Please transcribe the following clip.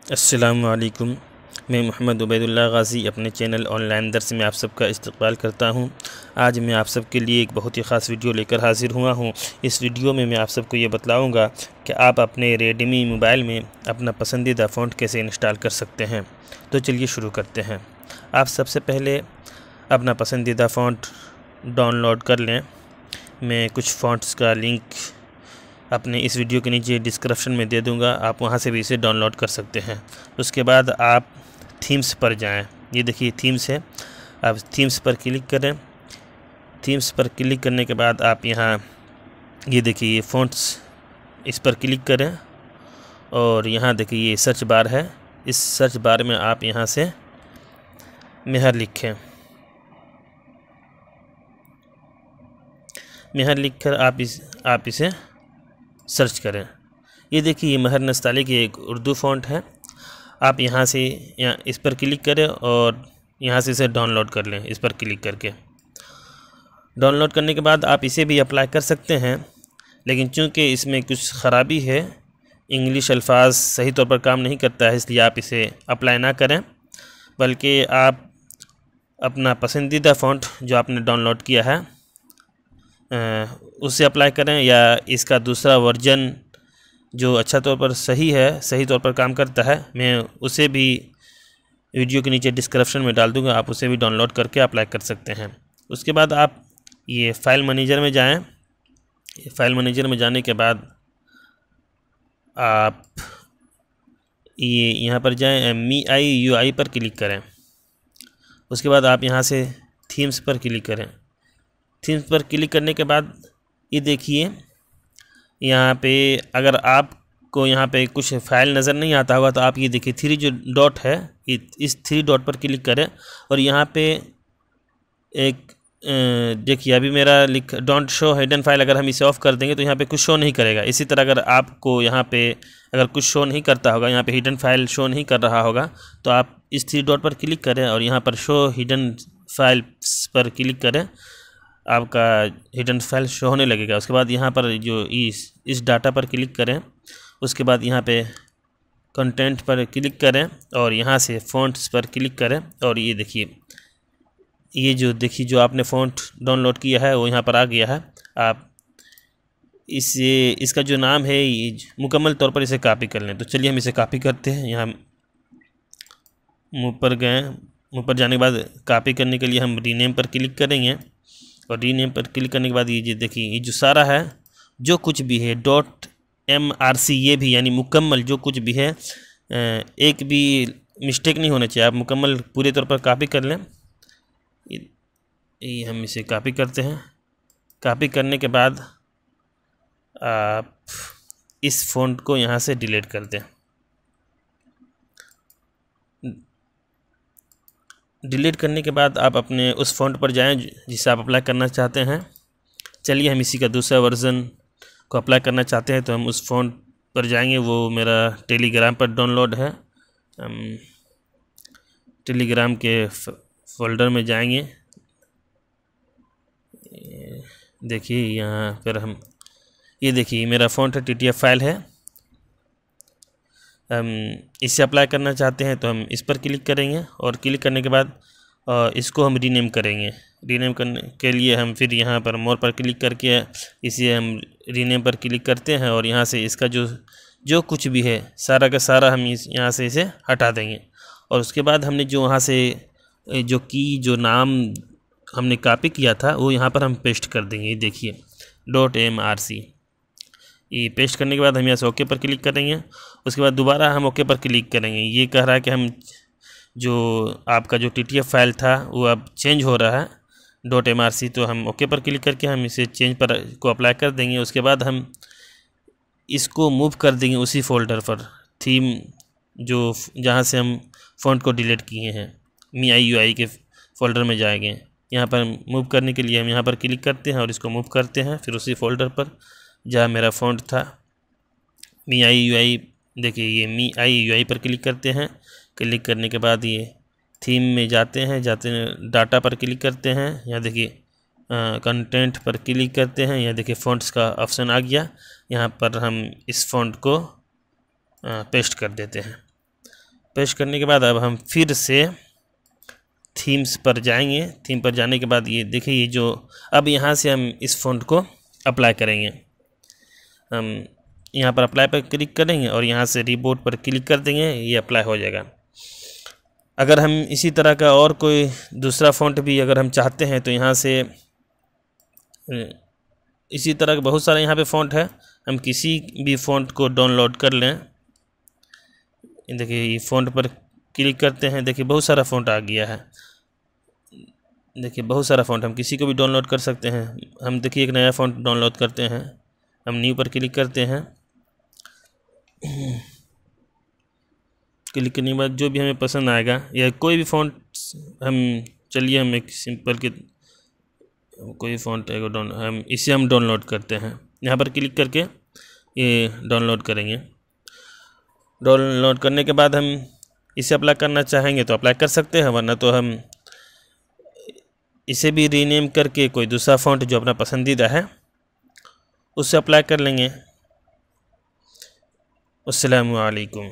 अस्सलामुअलैकुम। मैं मोहम्मद उबैदुल्लाह गाज़ी अपने चैनल ऑनलाइन दर्स में आप सबका इस्तक़बाल करता हूं। आज मैं आप सब के लिए एक बहुत ही ख़ास वीडियो लेकर हाज़िर हुआ हूं। इस वीडियो में मैं आप सबको ये बतलाऊंगा कि आप अपने रेडमी मोबाइल में अपना पसंदीदा फ़ॉन्ट कैसे इंस्टॉल कर सकते हैं। तो चलिए शुरू करते हैं। आप सबसे पहले अपना पसंदीदा फ़ॉन्ट डाउनलोड कर लें। मैं कुछ फ़ॉन्ट्स का लिंक अपने इस वीडियो के नीचे डिस्क्रिप्शन में दे दूंगा, आप वहां से भी इसे डाउनलोड कर सकते हैं। उसके बाद आप थीम्स पर जाएं। ये देखिए थीम्स है, आप थीम्स पर क्लिक करें। थीम्स पर क्लिक करने के बाद आप यहाँ ये देखिए ये फ़ॉन्ट्स, इस पर क्लिक करें और यहाँ देखिए ये सर्च बार है। इस सर्च बार में आप यहाँ से मेहर लिखें। मेहर लिखकर आप इसे सर्च करें। ये देखिए ये महर नस्ताली की एक उर्दू फ़ॉन्ट है। आप यहाँ से इस पर क्लिक करें और यहाँ से इसे डाउनलोड कर लें। इस पर क्लिक करके डाउनलोड करने के बाद आप इसे भी अप्लाई कर सकते हैं, लेकिन चूँकि इसमें कुछ ख़राबी है, इंग्लिश अल्फाज सही तौर पर काम नहीं करता है, इसलिए आप इसे अप्लाई ना करें, बल्कि आप अपना पसंदीदा फ़ॉन्ट जो आपने डाउनलोड किया है उससे अप्लाई करें, या इसका दूसरा वर्जन जो अच्छा तौर पर सही तौर पर काम करता है, मैं उसे भी वीडियो के नीचे डिस्क्रिप्शन में डाल दूंगा, आप उसे भी डाउनलोड करके अप्लाई कर सकते हैं। उसके बाद आप ये फ़ाइल मैनेजर में जाएं। फ़ाइल मैनेजर में जाने के बाद आप ये यहाँ पर जाएं, MIUI पर क्लिक करें। उसके बाद आप यहाँ से थीम्स पर क्लिक करें। थीम्स पर क्लिक करने के बाद ये देखिए यहाँ पे अगर आपको यहाँ पे कुछ फ़ाइल नज़र नहीं आता होगा तो आप ये देखिए थ्री जो डॉट है, इस थ्री डॉट पर क्लिक करें और यहाँ पे एक देखिए अभी मेरा डोंट शो हिडन फाइल, अगर हम इसे ऑफ़ कर देंगे तो यहाँ पे कुछ शो नहीं करेगा। इसी तरह अगर आपको यहाँ पे अगर कुछ शो नहीं करता होगा, यहाँ पे हिडन फाइल शो नहीं कर रहा होगा, तो आप इस थ्री डॉट पर क्लिक करें और यहाँ पर शो हिडन फाइल्स पर क्लिक करें, आपका हिडन फाइल शो होने लगेगा। उसके बाद यहाँ पर जो इस डाटा पर क्लिक करें। उसके बाद यहाँ पे कंटेंट पर क्लिक करें और यहाँ से फ़ॉन्ट्स पर क्लिक करें और ये देखिए ये जो आपने फ़ॉन्ट डाउनलोड किया है वो यहाँ पर आ गया है। आप इसका जो नाम है ये मुकम्मल तौर पर इसे कॉपी कर लें। तो चलिए हम इसे कॉपी करते हैं। यहाँ मुँह पर गए, मुँह पर जाने के बाद कॉपी करने के लिए हम रीनेम पर क्लिक करेंगे और रीनेम पर क्लिक करने के बाद ये देखिए ये जो सारा है, जो कुछ भी है .mrc, ये भी यानी मुकम्मल जो कुछ भी है, एक भी मिस्टेक नहीं होना चाहिए। आप मुकम्मल पूरे तौर पर कॉपी कर लें। ये हम इसे कॉपी करते हैं। कॉपी करने के बाद आप इस फ़ॉन्ट को यहाँ से डिलीट कर दें। डिलीट करने के बाद आप अपने उस फ़ॉन्ट पर जाएं जिसे आप अप्लाई करना चाहते हैं। चलिए हम इसी का दूसरा वर्ज़न को अप्लाई करना चाहते हैं, तो हम उस फ़ॉन्ट पर जाएंगे। वो मेरा टेलीग्राम पर डाउनलोड है। हम टेलीग्राम के फ़ोल्डर में जाएंगे। देखिए यहाँ पर हम ये देखिए मेरा फ़ॉन्ट है, TTF फाइल है। हम इसे अप्लाई करना चाहते हैं तो हम इस पर क्लिक करेंगे और क्लिक करने के बाद इसको हम रीनेम करेंगे। रीनेम करने के लिए हम फिर यहाँ पर मोर पर क्लिक करके इसे हम रीनेम पर क्लिक करते हैं और यहाँ से इसका जो कुछ भी है सारा का सारा हम यहाँ से इसे हटा देंगे। और उसके बाद हमने जो वहाँ से जो नाम हमने कॉपी किया था वो यहाँ पर हम पेस्ट कर देंगे। ये देखिए .mrc, ये पेस्ट करने के बाद हम यहाँ से ओके पर क्लिक करेंगे। उसके बाद दोबारा हम ओके पर क्लिक करेंगे। ये कह रहा है कि हम जो आपका जो TTF फाइल था वो अब चेंज हो रहा है .mrc, तो हम ओके पर क्लिक करके हम इसे चेंज पर को अप्लाई कर देंगे। उसके बाद हम इसको मूव कर देंगे उसी फोल्डर पर, थीम जो जहाँ से हम फ़ॉन्ट को डिलीट किए हैं, MIUI के फ़ोल्डर में जाएंगे। यहाँ पर मूव करने के लिए हम यहाँ पर क्लिक करते हैं और इसको मूव करते हैं फिर उसी फोल्डर पर जहाँ मेरा फ़ॉन्ट था MIUI। देखिए ये MIUI पर क्लिक करते हैं। क्लिक करने के बाद ये थीम में जाते हैं डाटा पर क्लिक करते हैं। यहाँ देखिए कंटेंट पर क्लिक करते हैं। यहाँ देखिए फ़ॉन्ट्स का ऑप्शन आ गया। यहाँ पर हम इस फ़ॉन्ट को पेस्ट कर देते हैं। पेस्ट करने के बाद अब हम फिर से थीम्स पर जाएंगे। थीम पर जाने के बाद ये देखिए, ये जो अब यहाँ से हम इस फ़ॉन्ट को अप्लाई करेंगे। हम यहाँ पर अप्लाई पर क्लिक करेंगे और यहाँ से रिपोर्ट पर क्लिक कर देंगे, ये अप्लाई हो जाएगा। अगर हम इसी तरह का और कोई दूसरा फ़ॉन्ट भी अगर हम चाहते हैं तो यहाँ से इसी तरह के बहुत सारे यहाँ पे फ़ॉन्ट है, हम किसी भी फ़ॉन्ट को डाउनलोड कर लें। देखिए ये फ़ॉन्ट पर क्लिक करते हैं, देखिए बहुत सारा फ़ॉन्ट आ गया है। देखिए बहुत सारा फ़ॉन्ट, हम किसी को भी डाउनलोड कर सकते हैं। हम देखिए एक नया फ़ॉन्ट डाउनलोड करते हैं, हम न्यू पर क्लिक करते हैं। क्लिक करने के बाद जो भी हमें पसंद आएगा या कोई भी फ़ॉन्ट चलिए हम एक सिंपल के कोई फ़ॉन्ट है हम इसे डाउनलोड करते हैं। यहाँ पर क्लिक करके ये डाउनलोड करेंगे। डाउनलोड करने के बाद हम इसे अप्लाई करना चाहेंगे तो अप्लाई कर सकते हैं, वरना तो हम इसे भी रीनेम करके कोई दूसरा फ़ॉन्ट जो अपना पसंदीदा है उससे अप्लाई कर लेंगे। अस्सलामु अलैकुम।